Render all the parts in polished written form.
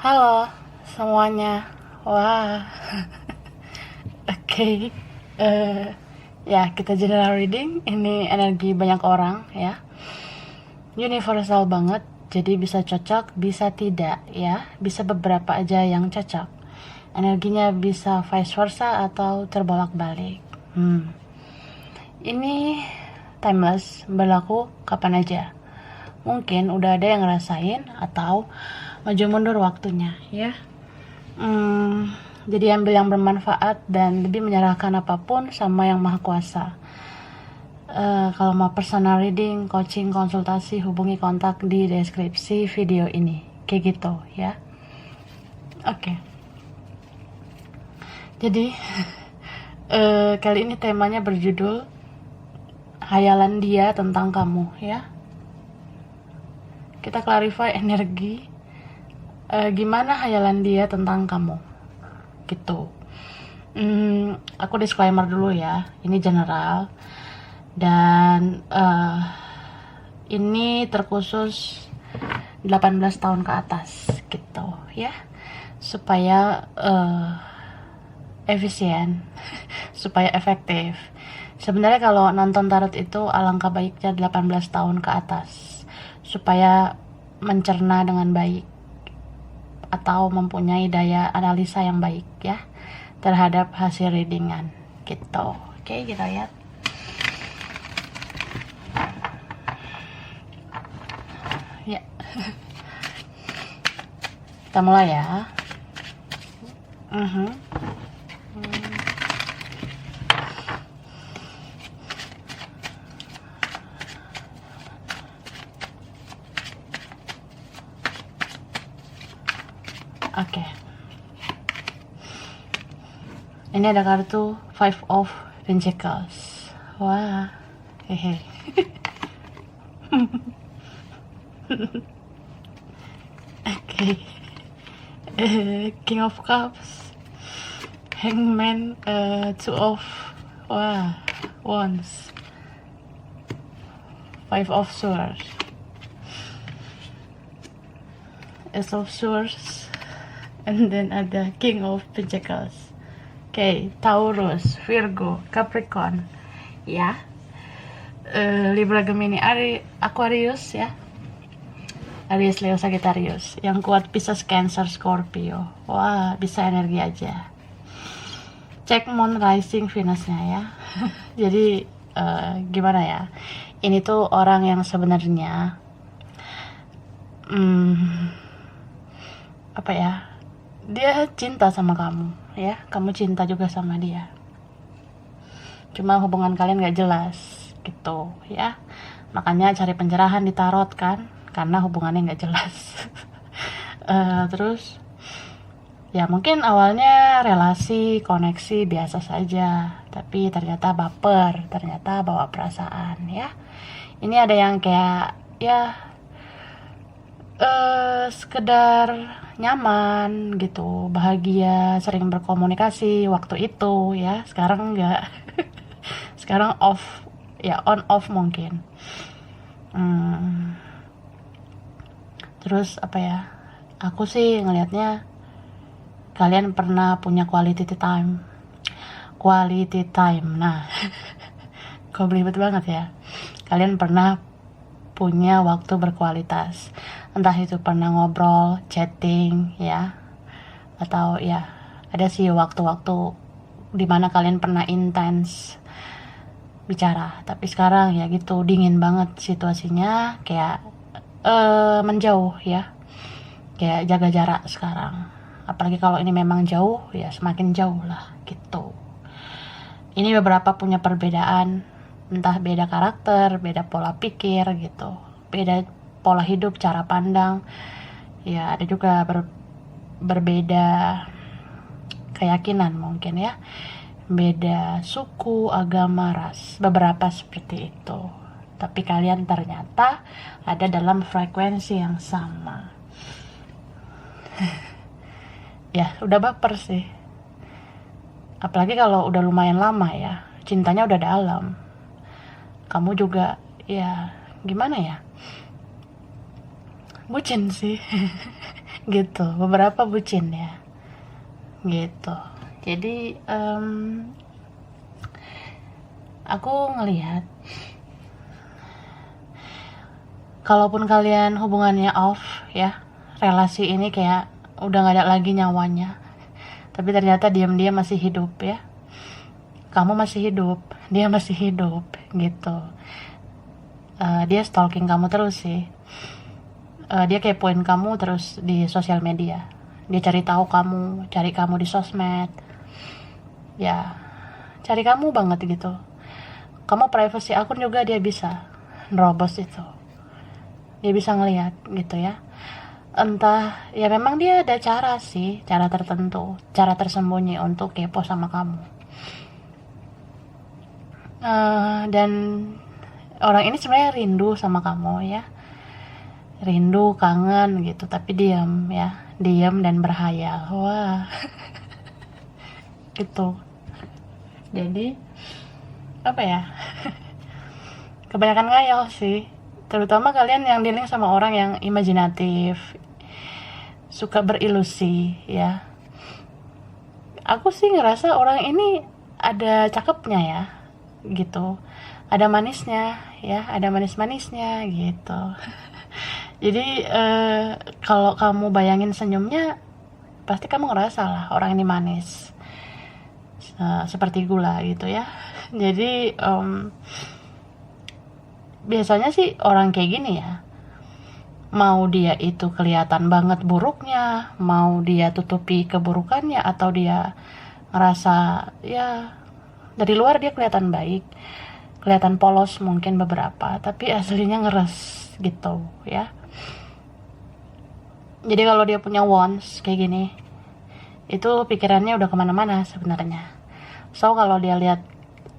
Halo semuanya. Wah, oke. Ya, kita general reading. Ini energi banyak orang ya. Universal banget. Jadi bisa cocok, bisa tidak ya. Bisa beberapa aja yang cocok. Energinya bisa vice versa atau terbolak-balik. Ini timeless, berlaku kapan aja. Mungkin udah ada yang ngerasain atau maju mundur waktunya ya. Jadi ambil yang bermanfaat dan lebih menyerahkan apapun sama yang maha kuasa. Kalau mau personal reading, coaching, konsultasi, hubungi kontak di deskripsi video ini. Kayak gitu ya. Oke. Jadi kali ini temanya berjudul hayalan dia tentang kamu ya. Kita clarify energi. Gimana hayalan dia tentang kamu gitu. Aku disclaimer dulu ya, ini general dan ini terkhusus 18 tahun ke atas gitu ya, supaya efisien supaya efektif. Sebenarnya kalau nonton tarot itu alangkah baiknya 18 tahun ke atas supaya mencerna dengan baik atau mempunyai daya analisa yang baik ya terhadap hasil readingan gitu. Oke, kita lihat ya. Kita mulai ya. Oke. Ini ada kartu Five of Pentacles. Wah, hehe. Oke. King of Cups, Hangman, Two of Wands, Five of Swords, Ace of Swords, and then ada King of Pentacles. Oke, Taurus, Virgo, Capricorn, ya, Libra, Gemini, Aquarius, ya, Aries, Leo, Sagittarius. Yang kuat Pisces, Cancer, Scorpio. Wah, bisa energi aja. Cek Moon, Rising, Venus-nya ya. Jadi gimana ya? Ini tuh orang yang sebenarnya apa ya? Dia cinta sama kamu ya. Kamu cinta juga sama dia. Cuma hubungan kalian gak jelas gitu ya. Makanya cari pencerahan di tarot kan, karena hubungannya gak jelas. Terus ya mungkin awalnya relasi, koneksi biasa saja, tapi ternyata baper, ternyata bawa perasaan ya. Ini ada yang kayak ya sekedar nyaman gitu, bahagia, sering berkomunikasi waktu itu ya. Sekarang enggak. Sekarang off ya, on off mungkin. Terus apa ya, aku sih ngelihatnya kalian pernah punya quality time. Nah kok belibet banget ya. Kalian pernah punya waktu berkualitas, entah itu pernah ngobrol, chatting ya, atau ya ada sih waktu-waktu dimana kalian pernah intens bicara. Tapi sekarang ya gitu, dingin banget situasinya, kayak menjauh ya, kayak jaga jarak sekarang. Apalagi kalau ini memang jauh ya, semakin jauh lah gitu. Ini beberapa punya perbedaan, entah beda karakter, beda pola pikir gitu, beda pola hidup, cara pandang ya. Ada juga berbeda keyakinan mungkin ya, beda suku, agama, ras, beberapa seperti itu. Tapi kalian ternyata ada dalam frekuensi yang sama. Ya udah baper sih, apalagi kalau udah lumayan lama ya, cintanya udah dalam. Kamu juga ya gimana ya, bucin sih. gitu, beberapa bucin ya gitu. Jadi aku ngelihat kalaupun kalian hubungannya off ya, relasi ini kayak udah gak ada lagi nyawanya, tapi ternyata diam-diam masih hidup ya, kamu masih hidup, dia masih hidup gitu. Dia stalking kamu terus sih, dia kepoin kamu terus di sosial media, dia cari tahu kamu, cari kamu di sosmed ya, cari kamu banget gitu. Kamu privacy akun juga dia bisa nerobos itu, dia bisa ngelihat gitu ya. Entah ya, memang dia ada cara sih, cara tertentu, cara tersembunyi untuk kepo sama kamu. Dan orang ini sebenarnya rindu sama kamu ya, rindu, kangen gitu, tapi diam ya, diam dan berhayal. Wah gitu. Jadi apa ya, kebanyakan ngayal sih, terutama kalian yang dealing sama orang yang imajinatif, suka berilusi ya. Aku sih ngerasa orang ini ada cakepnya ya gitu, ada manisnya ya, ada manis-manisnya gitu. Jadi kalau kamu bayangin senyumnya, pasti kamu ngerasa lah orang ini manis, seperti gula gitu ya. Jadi biasanya sih orang kayak gini ya, mau dia itu kelihatan banget buruknya, mau dia tutupi keburukannya, atau dia ngerasa ya dari luar dia kelihatan baik, kelihatan polos mungkin beberapa, tapi aslinya ngeres gitu ya. Jadi kalau dia punya wants kayak gini, itu pikirannya udah kemana-mana sebenarnya. So kalau dia lihat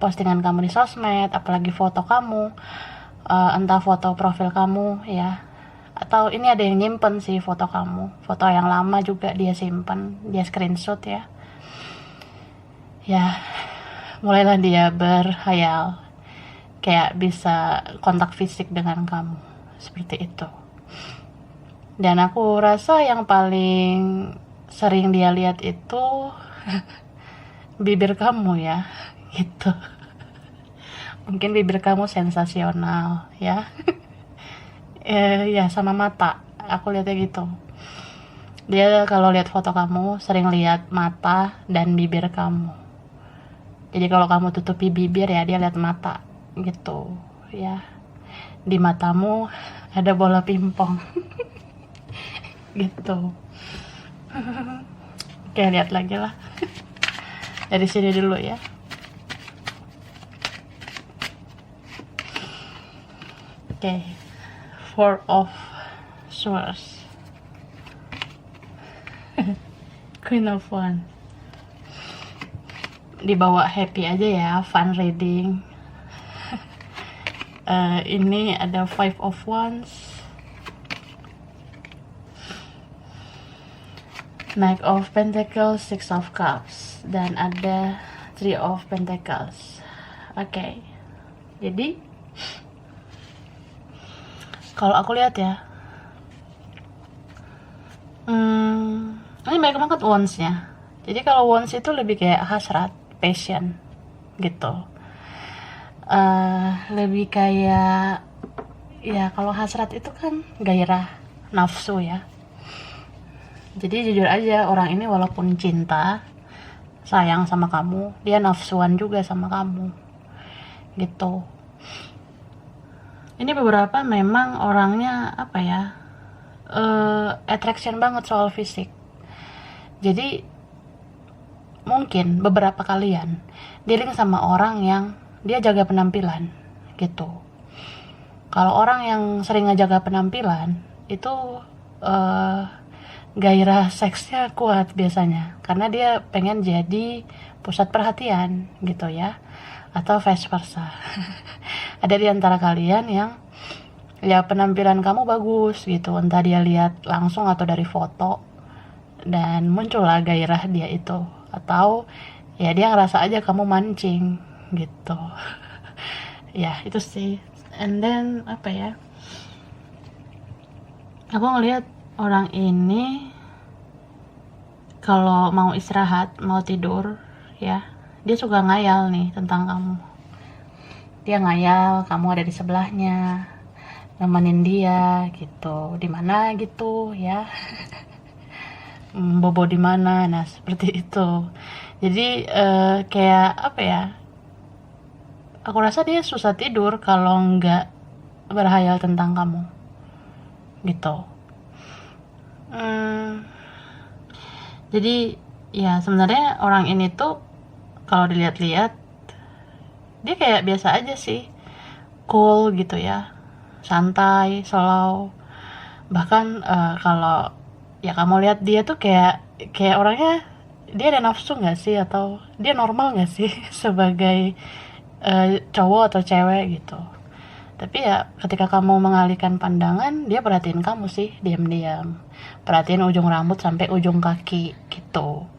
postingan kamu di sosmed, apalagi foto kamu, entah foto profil kamu ya, atau ini ada yang nyimpen sih foto kamu, foto yang lama juga dia simpen, dia screenshot ya, mulailah dia berhayal kayak bisa kontak fisik dengan kamu seperti itu. Dan aku rasa yang paling sering dia lihat itu bibir kamu ya gitu. Mungkin bibir kamu sensasional ya. Ya sama mata, aku lihatnya gitu. Dia kalau lihat foto kamu sering lihat mata dan bibir kamu. Jadi kalau kamu tutupi bibir ya, dia lihat mata gitu ya. Di matamu ada bola pingpong. Gitu. Oke, lihat lagi lah. Dari sini dulu ya. Oke. Four of Swords. Queen of Wands. Dibawa happy aja ya, fun reading. Ini ada Five of Wands, Knight of Pentacles, Six of Cups, dan ada Three of Pentacles. Oke. Jadi kalau aku lihat ya, ini banyak banget wands-nya. Jadi kalau wands itu lebih kayak hasrat, passion gitu. Lebih kayak ya, kalau hasrat itu kan gairah, nafsu ya. Jadi jujur aja, orang ini walaupun cinta, sayang sama kamu, dia nafsuan juga sama kamu gitu. Ini beberapa memang orangnya apa ya, attraction banget soal fisik. Jadi mungkin beberapa kalian dealing sama orang yang dia jaga penampilan gitu. Kalau orang yang sering ngejaga penampilan itu gairah seksnya kuat biasanya, karena dia pengen jadi pusat perhatian gitu ya, atau vice versa. Ada di antara kalian yang ya penampilan kamu bagus gitu, entah dia lihat langsung atau dari foto, dan muncullah gairah dia itu, atau ya dia ngerasa aja kamu mancing gitu. Ya itu sih. And then apa ya, aku ngelihat orang ini kalau mau istirahat, mau tidur, ya, dia suka ngayal nih tentang kamu. Dia ngayal kamu ada di sebelahnya, nemenin dia gitu, di mana gitu ya, bobo di mana, nah seperti itu. Jadi kayak apa ya? Aku rasa dia susah tidur kalau nggak berhayal tentang kamu, gitu. Jadi ya sebenarnya orang ini tuh kalau dilihat-lihat dia kayak biasa aja sih, cool gitu ya, santai, slow. Bahkan kalau ya kamu lihat dia tuh kayak kayak orangnya, dia ada nafsu nggak sih, atau dia normal nggak sih sebagai cowok atau cewek gitu. Tapi ya ketika kamu mengalihkan pandangan, dia perhatiin kamu sih diam-diam, perhatiin ujung rambut sampai ujung kaki gitu.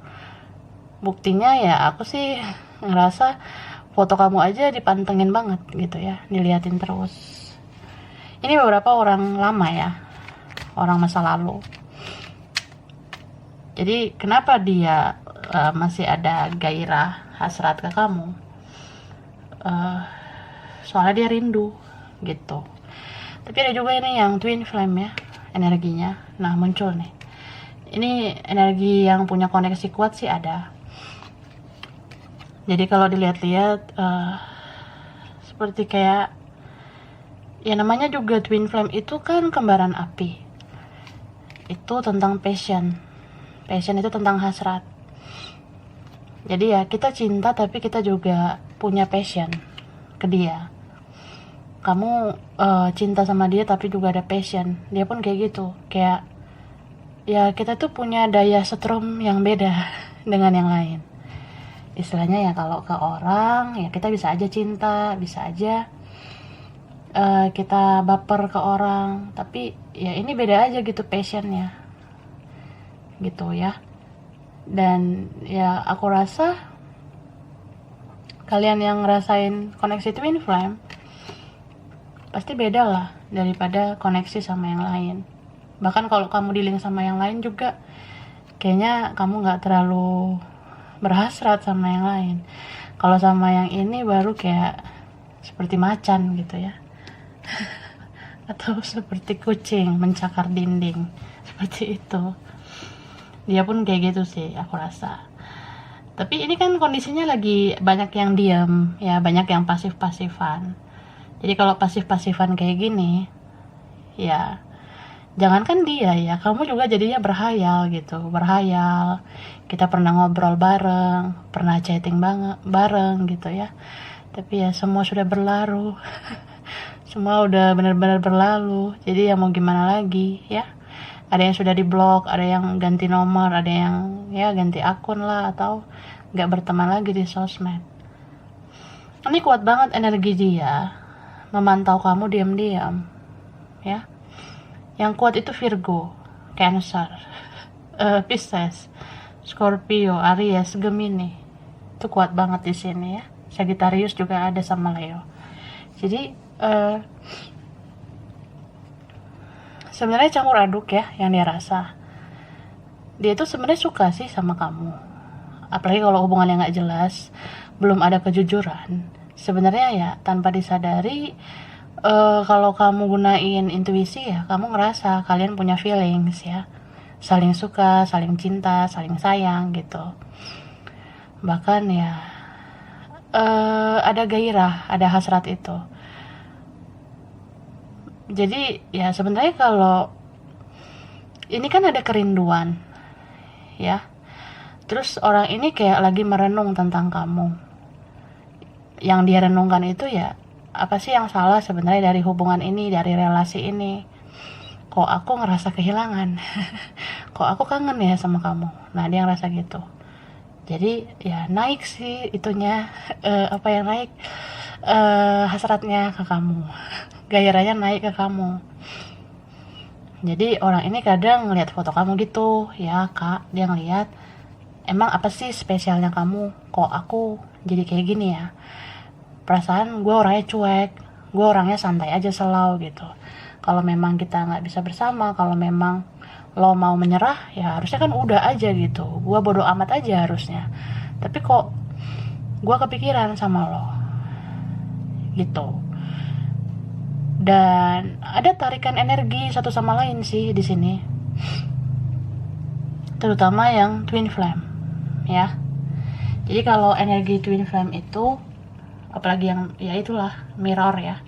Buktinya ya aku sih ngerasa foto kamu aja dipantengin banget gitu ya, diliatin terus. Ini beberapa orang lama ya, orang masa lalu. Jadi kenapa dia masih ada gairah hasrat ke kamu? Soalnya dia rindu gitu. Tapi ada juga ini yang twin flame ya, energinya. Nah muncul nih, ini energi yang punya koneksi kuat sih ada. Jadi kalau dilihat-lihat seperti kayak ya, namanya juga twin flame itu kan kembaran api. Itu tentang passion itu tentang hasrat. Jadi ya kita cinta tapi kita juga punya passion ke dia. Kamu cinta sama dia tapi juga ada passion, dia pun kayak gitu. Kayak ya kita tuh punya daya setrum yang beda dengan yang lain. Istilahnya ya kalau ke orang ya kita bisa aja cinta, bisa aja kita baper ke orang, tapi ya ini beda aja gitu passionnya gitu ya. Dan ya aku rasa kalian yang ngerasain koneksi twin flame pasti beda lah daripada koneksi sama yang lain. Bahkan kalau kamu di link sama yang lain juga kayaknya kamu gak terlalu berhasrat sama yang lain. Kalau sama yang ini baru kayak seperti macan gitu ya atau seperti kucing mencakar dinding, seperti itu. Dia pun kayak gitu sih aku rasa. Tapi ini kan kondisinya lagi banyak yang diam ya, banyak yang pasif-pasifan. Jadi kalau pasif-pasifan kayak gini ya, jangankan dia ya, kamu juga jadinya berhayal gitu, berhayal kita pernah ngobrol bareng, pernah chatting bareng gitu ya. Tapi ya semua sudah berlalu semua udah benar-benar berlalu. Jadi ya mau gimana lagi ya. Ada yang sudah diblok, ada yang ganti nomor, ada yang ya ganti akun lah, atau gak berteman lagi di sosmed. Ini kuat banget energi dia memantau kamu diam-diam ya. Yang kuat itu Virgo, Cancer, Pisces, Scorpio, Aries, Gemini. Itu kuat banget di sini ya. Sagittarius juga ada sama Leo. Jadi sebenarnya campur aduk ya yang dia rasa. Dia tuh sebenarnya suka sih sama kamu. Apalagi kalau hubungannya nggak jelas, belum ada kejujuran. Sebenarnya ya tanpa disadari, kalau kamu gunain intuisi ya, kamu ngerasa kalian punya feelings ya, saling suka, saling cinta, saling sayang gitu. Bahkan ya ada gairah, ada hasrat itu. Jadi ya sebenarnya kalau ini kan ada kerinduan ya, terus orang ini kayak lagi merenung tentang kamu. Yang dia renungkan itu ya, apa sih yang salah sebenarnya dari hubungan ini, dari relasi ini? Kok aku ngerasa kehilangan? Kok aku kangen ya sama kamu? Nah dia ngerasa gitu. Jadi ya naik sih itunya, apa yang naik, hasratnya ke kamu, gairahnya naik ke kamu. Jadi orang ini kadang ngeliat foto kamu gitu ya kak, dia ngeliat emang apa sih spesialnya kamu, kok aku jadi kayak gini ya. Perasaan gue orangnya cuek, gue orangnya santai aja, slow gitu. Kalau memang kita nggak bisa bersama, kalau memang lo mau menyerah ya harusnya kan udah aja gitu, gue bodo amat aja harusnya. Tapi kok gue kepikiran sama lo gitu. Dan ada tarikan energi satu sama lain sih di sini, terutama yang twin flame ya. Jadi kalau energi twin flame itu, apalagi yang ya itulah mirror ya,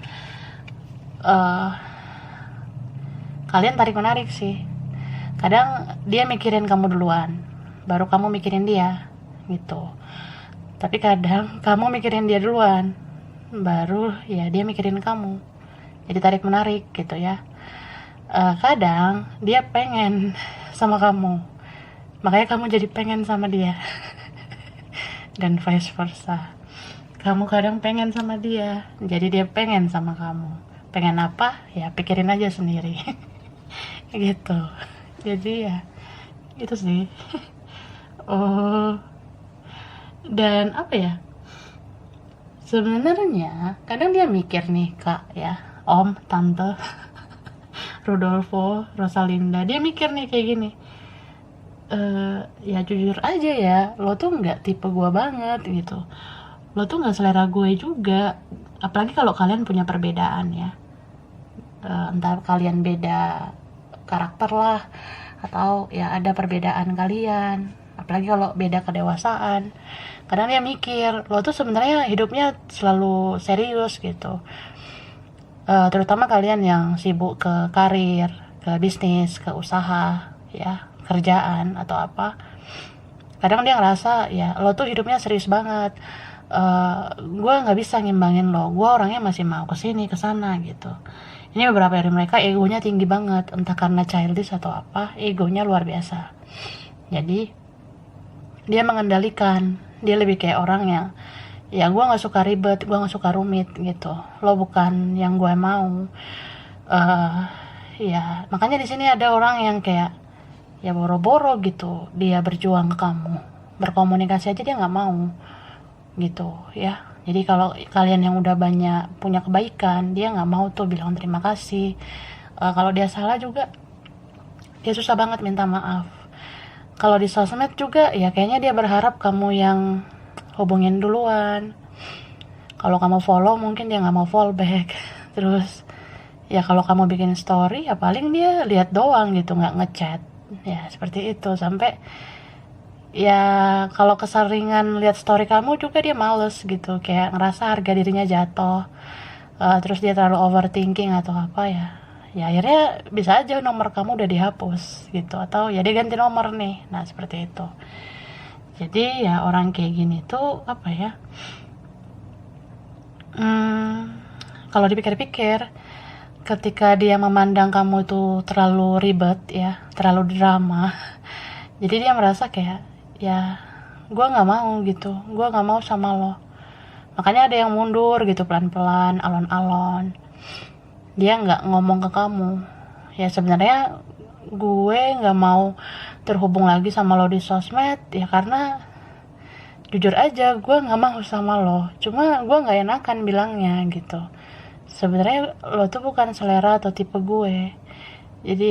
kalian tarik menarik sih. Kadang dia mikirin kamu duluan, baru kamu mikirin dia gitu. Tapi kadang kamu mikirin dia duluan, baru ya dia mikirin kamu. Jadi tarik menarik gitu ya. Kadang dia pengen sama kamu, makanya kamu jadi pengen sama dia. Dan vice versa, kamu kadang pengen sama dia, jadi dia pengen sama kamu. Pengen apa ya pikirin aja sendiri. Gitu. Jadi ya itu sih. Oh, dan apa ya, sebenarnya kadang dia mikir nih kak ya, om, tante, Rodolfo, Rosalinda, dia mikir nih kayak gini, ya jujur aja ya, lo tuh nggak tipe gue banget gitu, lo tuh nggak selera gue juga, apalagi kalau kalian punya perbedaan ya, entah kalian beda karakter lah, atau ya ada perbedaan kalian, apalagi kalau beda kedewasaan. Kadang dia mikir lo tuh sebenarnya hidupnya selalu serius gitu. Terutama kalian yang sibuk ke karir, ke bisnis, ke usaha ya, kerjaan atau apa. Kadang dia ngerasa ya lo tuh hidupnya serius banget, gue nggak bisa ngimbangin lo, gue orangnya masih mau kesini kesana gitu. Ini beberapa dari mereka egonya tinggi banget, entah karena childish atau apa, egonya luar biasa. Jadi dia mengendalikan, dia lebih kayak orang yang ya gue nggak suka ribet, gue nggak suka rumit gitu, lo bukan yang gue mau. Ya makanya di sini ada orang yang kayak ya boro-boro gitu dia berjuang ke kamu, berkomunikasi aja dia nggak mau gitu ya. Jadi kalau kalian yang udah banyak punya kebaikan, dia nggak mau tuh bilang terima kasih. Kalau dia salah juga dia susah banget minta maaf. Kalau di sosmed juga ya kayaknya dia berharap kamu yang hubungin duluan. Kalau kamu follow mungkin dia nggak mau follow back. Terus ya kalau kamu bikin story ya paling dia lihat doang gitu, nggak ngechat ya, seperti itu. Sampai ya kalau keseringan lihat story kamu juga dia males gitu, kayak ngerasa harga dirinya jatuh. Terus dia terlalu overthinking atau apa ya, ya akhirnya bisa aja nomor kamu udah dihapus gitu, atau ya dia ganti nomor nih. Nah seperti itu. Jadi ya orang kayak gini tuh apa ya, kalau dipikir-pikir, ketika dia memandang kamu tuh terlalu ribet ya, terlalu drama, jadi dia merasa kayak ya gue nggak mau gitu, gue nggak mau sama lo. Makanya ada yang mundur gitu pelan-pelan, alon-alon, dia nggak ngomong ke kamu ya sebenarnya gue nggak mau terhubung lagi sama lo di sosmed ya, karena jujur aja gue nggak mau sama lo, cuma gue nggak enakan bilangnya gitu. Sebenarnya lo tuh bukan selera atau tipe gue, jadi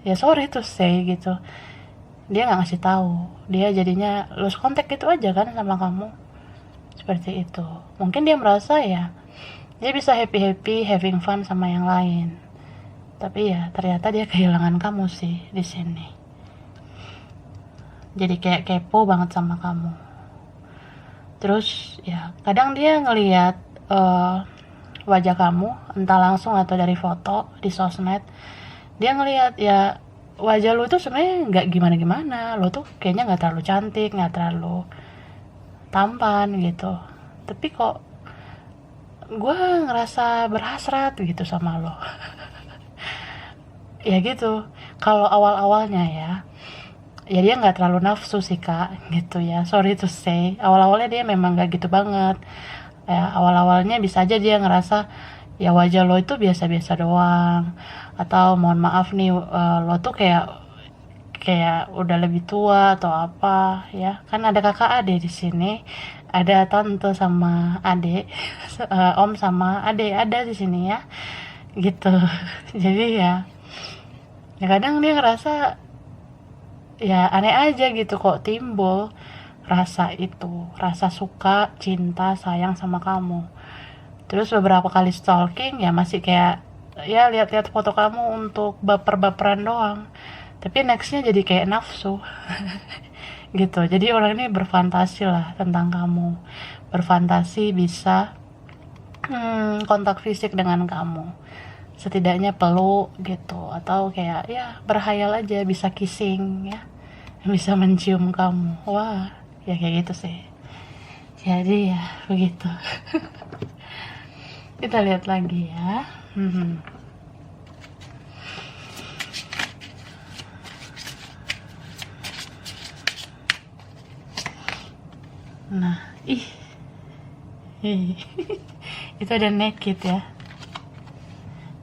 ya sorry to say gitu. Dia nggak ngasih tahu, dia jadinya lose contact gitu aja kan sama kamu, seperti itu. Mungkin dia merasa ya dia bisa happy having fun sama yang lain, tapi ya ternyata dia kehilangan kamu sih di sini. Jadi kayak kepo banget sama kamu. Terus ya kadang dia ngelihat wajah kamu, entah langsung atau dari foto di sosmed. Dia ngelihat ya wajah lo tuh sebenarnya nggak gimana-gimana, lo tuh kayaknya nggak terlalu cantik, nggak terlalu tampan gitu. Tapi kok gue ngerasa berhasrat gitu sama lo. Ya gitu. Kalau awal-awalnya ya dia nggak terlalu nafsu sih kak gitu ya, sorry to say. Awal-awalnya dia memang nggak gitu banget ya. Awal-awalnya bisa aja dia ngerasa ya wajah lo itu biasa-biasa doang, atau mohon maaf nih lo tuh kayak udah lebih tua atau apa ya. Kan ada kakak adik di sini, ada tante sama adik, om sama adik ada di sini ya gitu. Jadi Ya kadang dia ngerasa ya aneh aja gitu kok timbul rasa itu, rasa suka, cinta, sayang sama kamu. Terus beberapa kali stalking ya masih kayak ya lihat-lihat foto kamu untuk baper-baperan doang. Tapi nextnya jadi kayak nafsu gitu. Jadi orang ini berfantasi lah tentang kamu, berfantasi bisa kontak fisik dengan kamu, setidaknya peluk gitu, atau kayak ya berhayal aja bisa kissing ya, bisa mencium kamu. Wah, ya kayak gitu sih. Jadi ya begitu. Kita lihat lagi ya. Nah, ih. Itu ada naked ya.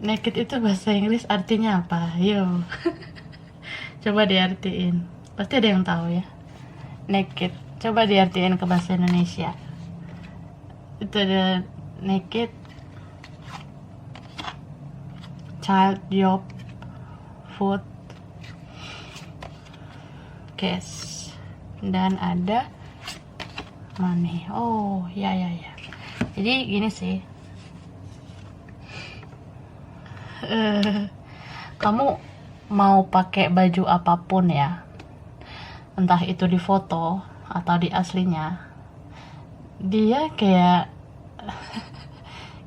Naked itu bahasa Inggris artinya apa? Yo. Coba diartiin. Pasti ada yang tahu ya. Naked. Coba diartiin ke bahasa Indonesia. Itu ada naked, child, job, food, cash, dan ada money. Oh, ya. Jadi gini sih. Kamu mau pakai baju apapun ya, entah itu di foto atau di aslinya, dia kayak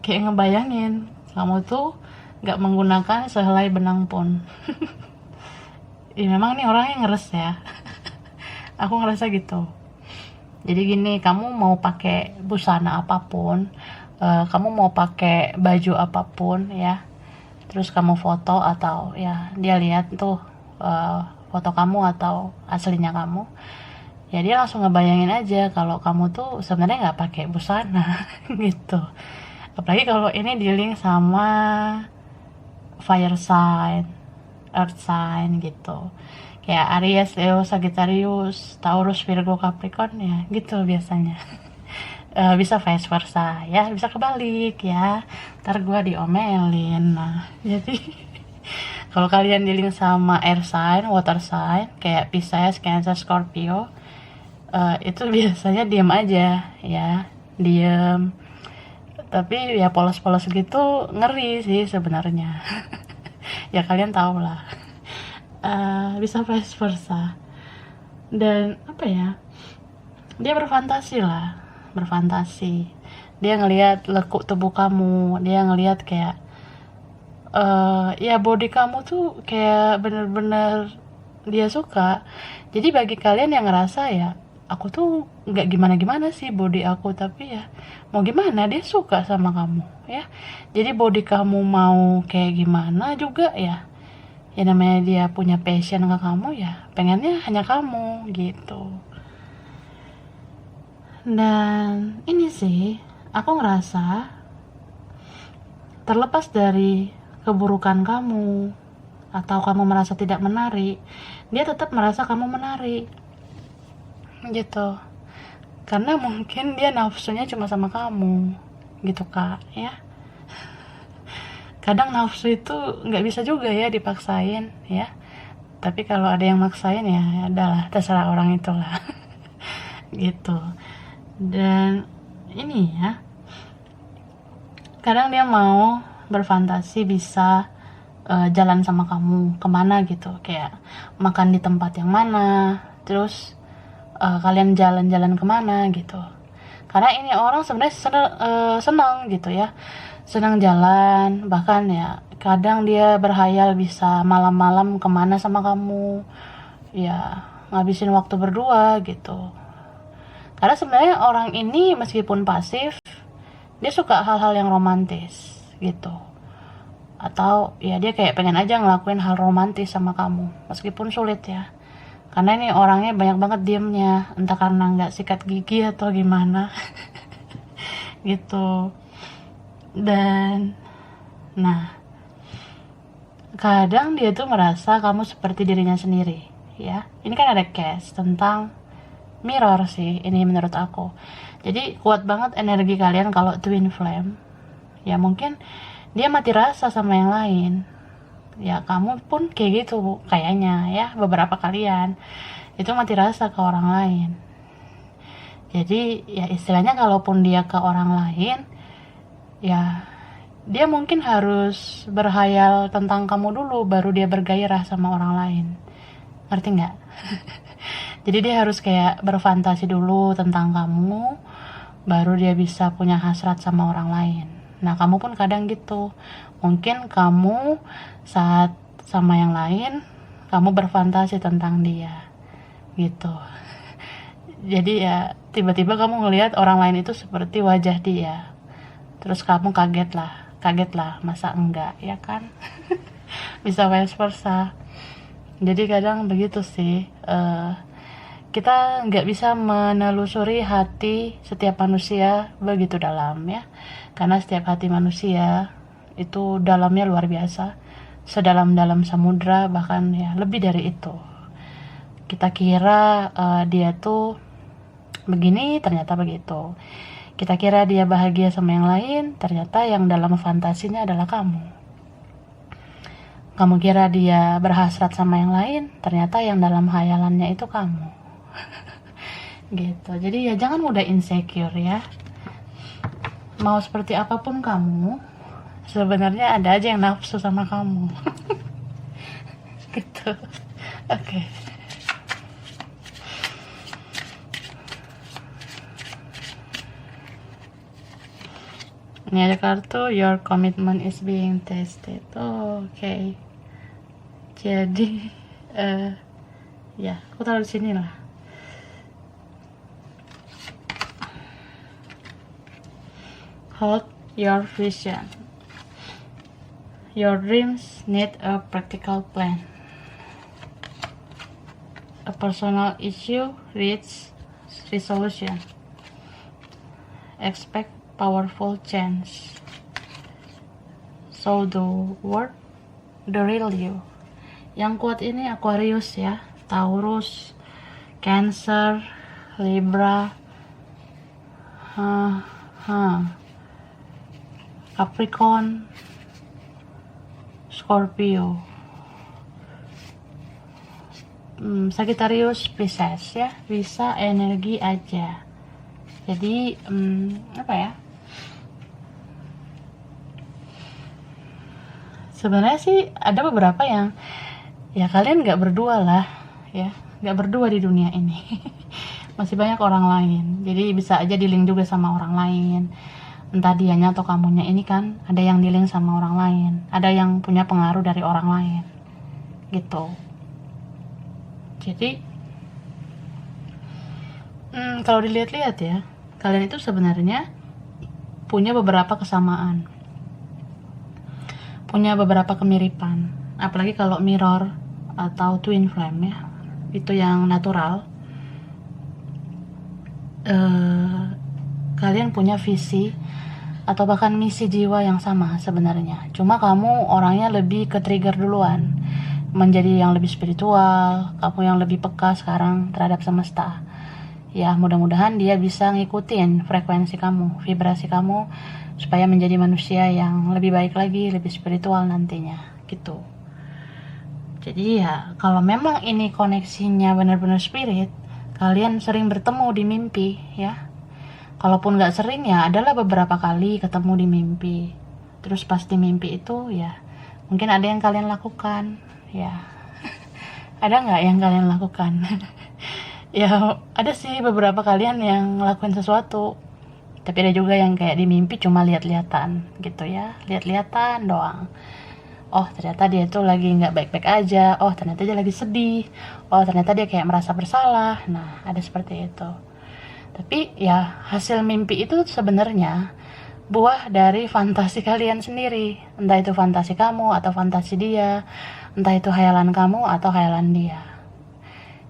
ngebayangin kamu tuh gak menggunakan sehelai benang pun. Ya, memang nih orangnya ngeres ya. Aku ngerasa gitu. Jadi gini, kamu mau pakai busana apapun, kamu mau pakai baju apapun ya, terus kamu foto atau ya dia lihat tuh foto kamu atau aslinya kamu, ya dia langsung ngebayangin aja kalau kamu tuh sebenarnya nggak pakai busana gitu. Apalagi kalau ini di-link sama fire sign, earth sign gitu, kayak Aries, Leo, Sagittarius, Taurus, Virgo, Capricorn ya gitu biasanya. Bisa vice versa ya, bisa kebalik ya, ntar gue diomelin. Nah jadi kalau kalian di-link sama air sign, water sign kayak Pisces, Cancer, Scorpio, itu biasanya diem aja ya, diem. Tapi ya polos-polos gitu ngeri sih sebenarnya. Ya kalian tau lah. Bisa vice versa. Dan apa ya, dia berfantasi lah, berfantasi. Dia ngelihat lekuk tubuh kamu, dia ngelihat kayak ya body kamu tuh kayak bener-bener dia suka. Jadi bagi kalian yang ngerasa ya aku tuh nggak gimana-gimana sih body aku, tapi ya mau gimana, dia suka sama kamu ya. Jadi body kamu mau kayak gimana juga ya, ya namanya dia punya passion ke kamu ya pengennya hanya kamu gitu. Dan ini sih aku ngerasa terlepas dari keburukan kamu atau kamu merasa tidak menarik, dia tetap merasa kamu menarik gitu, karena mungkin dia nafsunya cuma sama kamu gitu kak ya. Kadang nafsu itu nggak bisa juga ya dipaksain ya, tapi kalau ada yang maksain ya adalah terserah orang itulah. Gitu. Dan ini ya, kadang dia mau berfantasi bisa jalan sama kamu kemana gitu, kayak makan di tempat yang mana, terus kalian jalan-jalan kemana gitu. Karena ini orang sebenarnya senang gitu ya, senang jalan, bahkan ya kadang dia berhayal bisa malam-malam kemana sama kamu ya, ngabisin waktu berdua gitu. Karena sebenarnya orang ini meskipun pasif, dia suka hal-hal yang romantis gitu, atau ya dia kayak pengen aja ngelakuin hal romantis sama kamu meskipun sulit ya, karena ini orangnya banyak banget diemnya, entah karena nggak sikat gigi atau gimana. Gitu. Dan nah kadang dia tuh merasa kamu seperti dirinya sendiri ya. Ini kan ada case tentang mirror sih ini menurut aku. Jadi kuat banget energi kalian kalau twin flame ya. Mungkin dia mati rasa sama yang lain ya kamu pun kayak gitu kayaknya ya, beberapa kalian itu mati rasa ke orang lain. Jadi ya istilahnya kalaupun dia ke orang lain, ya dia mungkin harus berhayal tentang kamu dulu baru dia bergairah sama orang lain, ngerti nggak? Jadi dia harus kayak berfantasi dulu tentang kamu baru dia bisa punya hasrat sama orang lain. Nah kamu pun kadang gitu, mungkin kamu saat sama yang lain kamu berfantasi tentang dia gitu. Jadi ya tiba-tiba kamu ngelihat orang lain itu seperti wajah dia, terus kamu kaget lah, masa enggak, ya kan? Bisa vice versa. Jadi kadang begitu sih, kita nggak bisa menelusuri hati setiap manusia begitu dalam ya, karena setiap hati manusia itu dalamnya luar biasa, sedalam-dalam samudra, bahkan ya lebih dari itu. Kita kira dia tuh begini, ternyata begitu. Kita kira dia bahagia sama yang lain, ternyata yang dalam fantasinya adalah kamu. Kamu kira dia berhasrat sama yang lain, ternyata yang dalam hayalannya itu kamu. Gitu. Jadi ya jangan mudah insecure ya. Mau seperti apapun kamu, sebenarnya ada aja yang nafsu sama kamu. Gitu. Oke. Ini ada kartu your commitment is being tested. Oke. Jadi ya aku taruh di sini lah. Hold your vision. Your dreams need a practical plan. A personal issue needs resolution. Expect powerful change. So the world, the real you. Yang kuat ini Aquarius ya, Taurus, Cancer, Libra, Capricorn, Scorpio, Sagittarius, Pisces ya, bisa energi aja. Jadi apa ya? Sebenarnya sih ada beberapa yang ya kalian nggak berdua lah ya, nggak berdua di dunia ini. Masih banyak orang lain, jadi bisa aja di-link juga sama orang lain, entah dianya atau kamunya. Ini kan ada yang di-link sama orang lain, ada yang punya pengaruh dari orang lain gitu. Jadi kalau dilihat-lihat ya, kalian itu sebenarnya punya beberapa kesamaan, punya beberapa kemiripan. Apalagi kalau mirror atau twin flame ya, itu yang natural. Kalian punya visi atau bahkan misi jiwa yang sama sebenarnya. Cuma kamu orangnya lebih ke trigger duluan, menjadi yang lebih spiritual, kamu yang lebih peka sekarang terhadap semesta. Ya mudah-mudahan dia bisa ngikutin frekuensi kamu, vibrasi kamu, supaya menjadi manusia yang lebih baik lagi, lebih spiritual nantinya gitu. Jadi ya kalau memang ini koneksinya benar-benar spirit, kalian sering bertemu di mimpi ya. Kalaupun gak sering ya adalah beberapa kali ketemu di mimpi. Terus pas di mimpi itu ya mungkin ada yang kalian lakukan ya. Ada gak yang kalian lakukan? Ya ada sih beberapa kalian yang ngelakuin sesuatu, tapi ada juga yang kayak di mimpi cuma lihat-lihatan gitu ya, lihat-lihatan doang. Oh ternyata dia tuh lagi nggak baik-baik aja, oh ternyata dia lagi sedih, oh ternyata dia kayak merasa bersalah. Nah ada seperti itu. Tapi ya hasil mimpi itu sebenarnya buah dari fantasi kalian sendiri, entah itu fantasi kamu atau fantasi dia, entah itu hayalan kamu atau hayalan dia.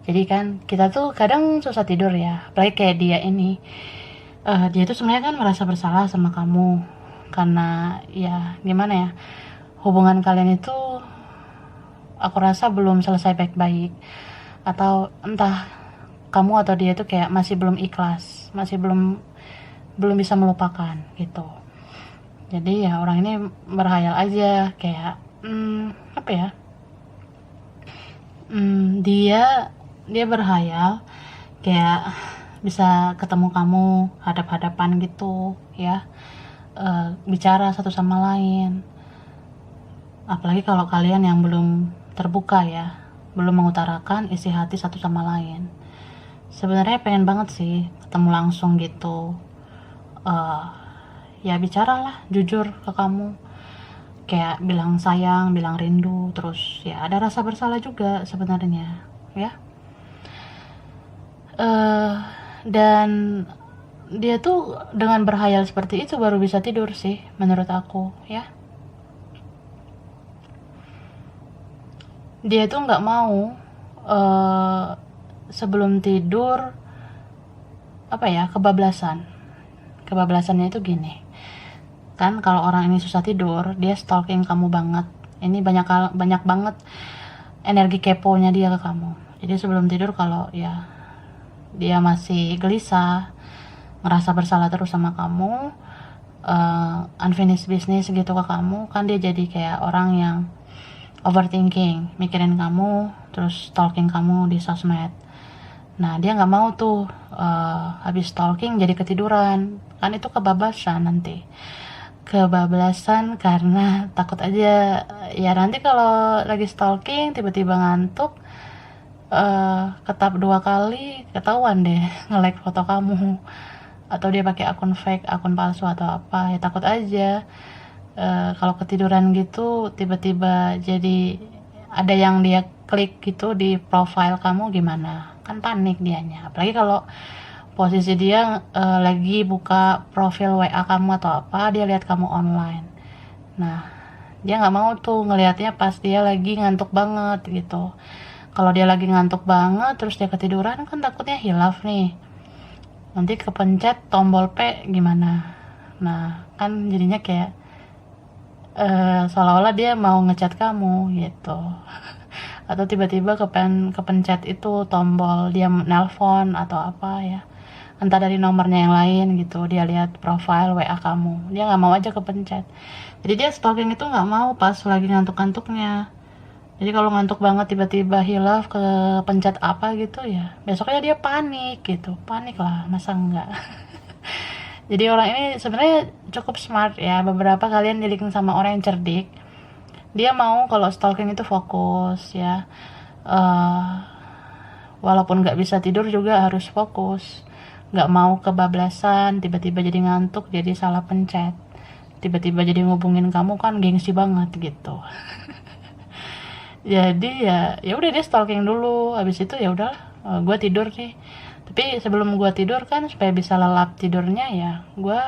Jadi kan kita tuh kadang susah tidur ya, apalagi kayak dia ini. Dia tuh sebenarnya kan merasa bersalah sama kamu karena ya gimana ya, hubungan kalian itu aku rasa belum selesai baik-baik, atau entah kamu atau dia tuh kayak masih belum ikhlas, masih belum bisa melupakan gitu. Jadi ya orang ini berhayal aja kayak apa ya, dia berhayal kayak bisa ketemu kamu hadap-hadapan gitu ya, bicara satu sama lain. Apalagi kalau kalian yang belum terbuka ya, belum mengutarakan isi hati satu sama lain. Sebenarnya pengen banget sih ketemu langsung gitu, ya bicaralah jujur ke kamu, kayak bilang sayang, bilang rindu, terus ya ada rasa bersalah juga sebenarnya ya. Dan dia tuh dengan berhayal seperti itu baru bisa tidur sih menurut aku ya. Dia tuh nggak mau sebelum tidur apa ya, kebablasannya itu gini kan, kalau orang ini susah tidur dia stalking kamu banget, ini banyak banget energi keponya dia ke kamu. Jadi sebelum tidur kalau ya dia masih gelisah, ngerasa bersalah terus sama kamu, unfinished business gitu ke kamu, kan dia jadi kayak orang yang overthinking, mikirin kamu, terus stalking kamu di sosmed. Nah dia nggak mau tuh habis stalking jadi ketiduran, kan itu kebablasan karena takut aja ya nanti kalau lagi stalking tiba-tiba ngantuk, ketap 2 kali ketahuan deh nge-like foto kamu, atau dia pakai akun fake, akun palsu atau apa ya, takut aja kalau ketiduran gitu tiba-tiba jadi ada yang dia klik gitu di profile kamu, gimana, kan panik dianya. Apalagi kalau posisi dia lagi buka profil WA kamu atau apa, dia lihat kamu online. Nah dia nggak mau tuh ngelihatnya pas dia lagi ngantuk banget gitu. Kalau dia lagi ngantuk banget terus dia ketiduran kan takutnya hilaf nih, nanti kepencet tombol P gimana. Nah kan jadinya kayak seolah-olah dia mau ngechat kamu gitu. Atau tiba-tiba kepencet itu tombol dia nelpon atau apa ya, entah dari nomornya yang lain gitu, dia lihat profile WA kamu, dia nggak mau aja kepencet. Jadi dia stalking itu nggak mau pas lagi ngantuk-ngantuknya. Jadi kalau ngantuk banget tiba-tiba hilaf kepencet apa gitu ya, besoknya dia panik gitu, panik lah, masa enggak. Jadi orang ini sebenarnya cukup smart ya, beberapa kalian dealing sama orang yang cerdik, dia mau kalau stalking itu fokus ya, walaupun nggak bisa tidur juga harus fokus, nggak mau kebablasan tiba-tiba jadi ngantuk jadi salah pencet, tiba-tiba jadi ngubungin kamu kan gengsi banget gitu. Jadi ya udah dia stalking dulu, habis itu ya udahlah, gue tidur nih, tapi sebelum gue tidur kan supaya bisa lelap tidurnya ya gue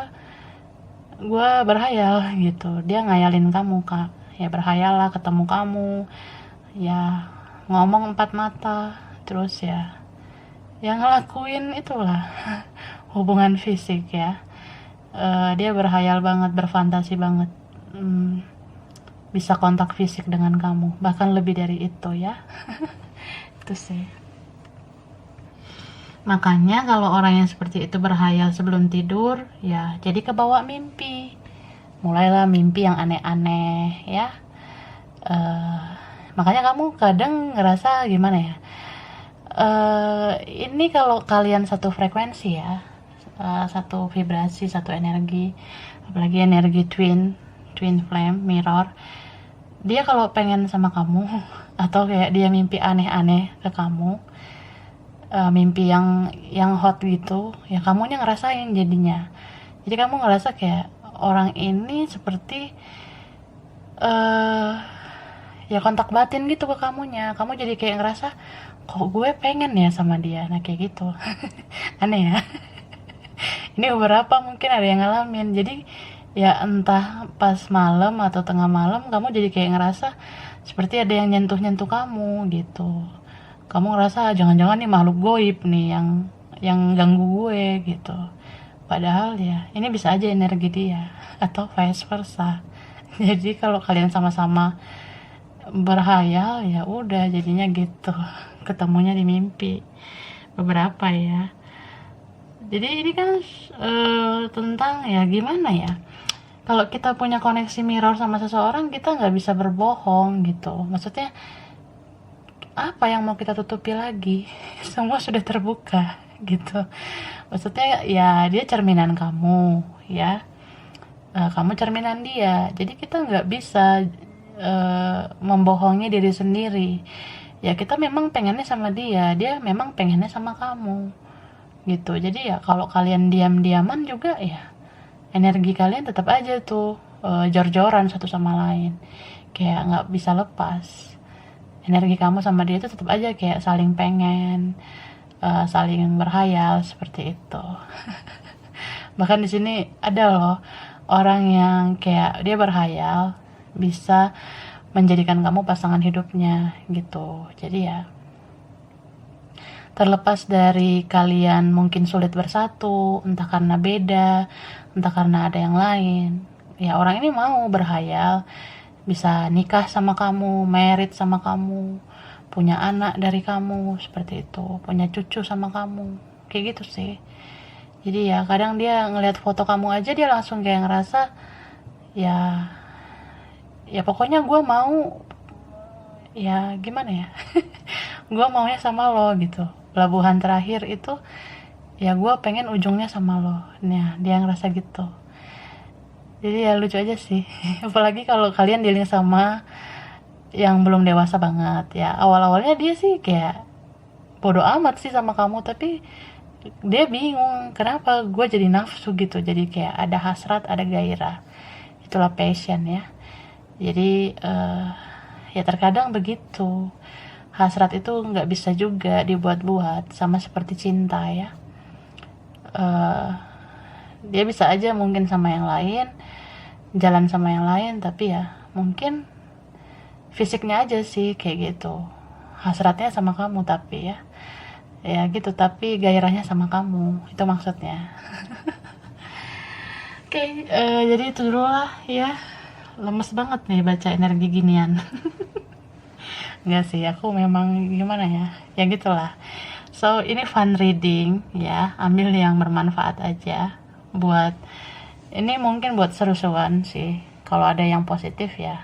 berhayal gitu, dia ngayalin kamu kak ya, berhayal lah ketemu kamu ya, ngomong 4 mata, terus ya yang ngelakuin itulah hubungan fisik ya. Dia berhayal banget, berfantasi banget, bisa kontak fisik dengan kamu, bahkan lebih dari itu ya. Itu sih, makanya kalau orang yang seperti itu berhayal sebelum tidur ya jadi kebawa mimpi, mulailah mimpi yang aneh-aneh ya. Makanya kamu kadang ngerasa gimana ya, ini kalau kalian satu frekuensi ya, satu vibrasi, satu energi, apalagi energi twin flame mirror, dia kalau pengen sama kamu atau kayak dia mimpi aneh-aneh ke kamu, mimpi yang hot gitu ya, kamunya ngerasain jadinya. Jadi kamu ngerasa kayak orang ini seperti ya kontak batin gitu ke kamunya, kamu jadi kayak ngerasa kok gue pengen ya sama dia, nah kayak gitu. Aneh ya. Ini beberapa mungkin ada yang ngalamin, jadi ya entah pas malam atau tengah malam kamu jadi kayak ngerasa seperti ada yang nyentuh kamu gitu, kamu ngerasa jangan-jangan nih makhluk goib nih yang ganggu gue gitu, padahal ya ini bisa aja energi dia atau vice versa. Jadi kalau kalian sama-sama berhayal ya udah jadinya gitu, ketemunya di mimpi beberapa ya. Jadi ini kan tentang ya gimana ya, Kalau kita punya koneksi mirror sama seseorang, kita nggak bisa berbohong gitu. Maksudnya apa yang mau kita tutupi lagi? Semua sudah terbuka gitu. Maksudnya ya dia cerminan kamu ya. Kamu cerminan dia. Jadi kita nggak bisa membohongi diri sendiri. Ya kita memang pengennya sama dia, dia memang pengennya sama kamu gitu. Jadi ya kalau kalian diam-diaman juga ya energi kalian tetap aja tuh jor-joran satu sama lain, kayak nggak bisa lepas. Energi kamu sama dia itu tetap aja kayak saling pengen, saling berhayal seperti itu. Bahkan di sini ada loh orang yang kayak dia berhayal bisa menjadikan kamu pasangan hidupnya gitu. Jadi ya terlepas dari kalian mungkin sulit bersatu, entah karena beda, entah karena ada yang lain, ya orang ini mau berhayal bisa nikah sama kamu, married sama kamu, punya anak dari kamu, seperti itu, punya cucu sama kamu, kayak gitu sih. Jadi ya kadang dia ngelihat foto kamu aja dia langsung kayak ngerasa ya ya pokoknya gue mau, ya gimana ya, gue maunya sama lo gitu. Pelabuhan terakhir itu ya gue pengen ujungnya sama lo. Nah dia ngerasa gitu. Jadi ya lucu aja sih. Apalagi kalau kalian dealing sama yang belum dewasa banget ya. Awal-awalnya dia sih kayak bodo amat sih sama kamu, tapi dia bingung kenapa gue jadi nafsu gitu. Jadi kayak ada hasrat, ada gairah. Itulah passion ya. Jadi ya terkadang begitu. Hasrat itu nggak bisa juga dibuat-buat, sama seperti cinta ya. Dia bisa aja mungkin sama yang lain, jalan sama yang lain, tapi ya mungkin fisiknya aja sih kayak gitu. Hasratnya sama kamu tapi ya gitu, tapi gairahnya sama kamu, itu maksudnya. Oke, jadi itu dulu lah ya. Lemes banget nih baca energi ginian. Enggak sih, aku memang gimana ya gitulah. So ini fun reading ya, ambil yang bermanfaat aja. Buat ini mungkin buat seru-seruan sih. Kalau ada yang positif ya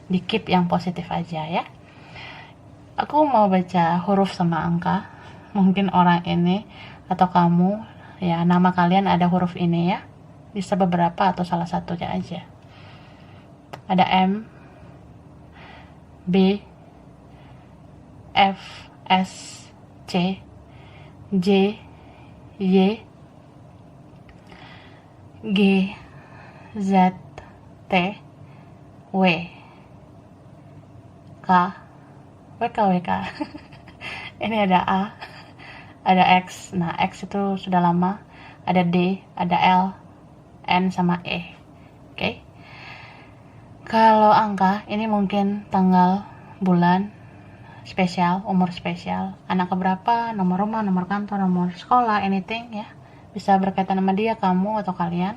di keep yang positif aja ya. Aku mau baca huruf sama angka. Mungkin orang ini atau kamu ya, nama kalian ada huruf ini ya, bisa beberapa atau salah satunya aja. Ada M, B, F, S, C, J, Y, G, Z, T, W, K, WK. Ini ada A, ada X. Nah X itu sudah lama. Ada D, ada L, N sama E. Oke. Kalau angka ini mungkin tanggal, bulan spesial, umur spesial, anak keberapa, nomor rumah, nomor kantor, nomor sekolah, anything ya. Bisa berkaitan sama dia, kamu, atau kalian,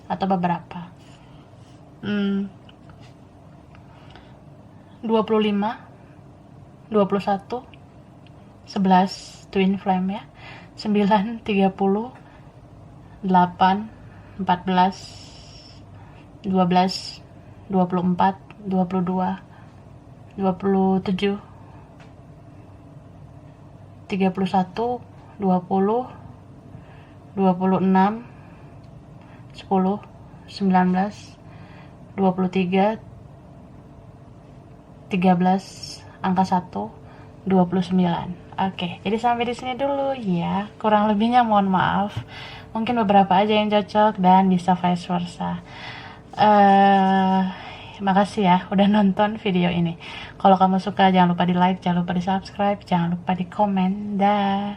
atau beberapa. 25, 21, 11 twin flame ya. 9, 30, 8, 14, 12, 24, 22, 27, 31, 20, 26, 10, 19, 23, 13, angka 1, 29. Oke, jadi sampai di sini dulu ya. Kurang lebihnya mohon maaf. Mungkin beberapa aja yang cocok dan bisa vice versa. Makasih ya udah nonton video ini. Kalau kamu suka jangan lupa di like, jangan lupa di subscribe, jangan lupa di komen. Dah.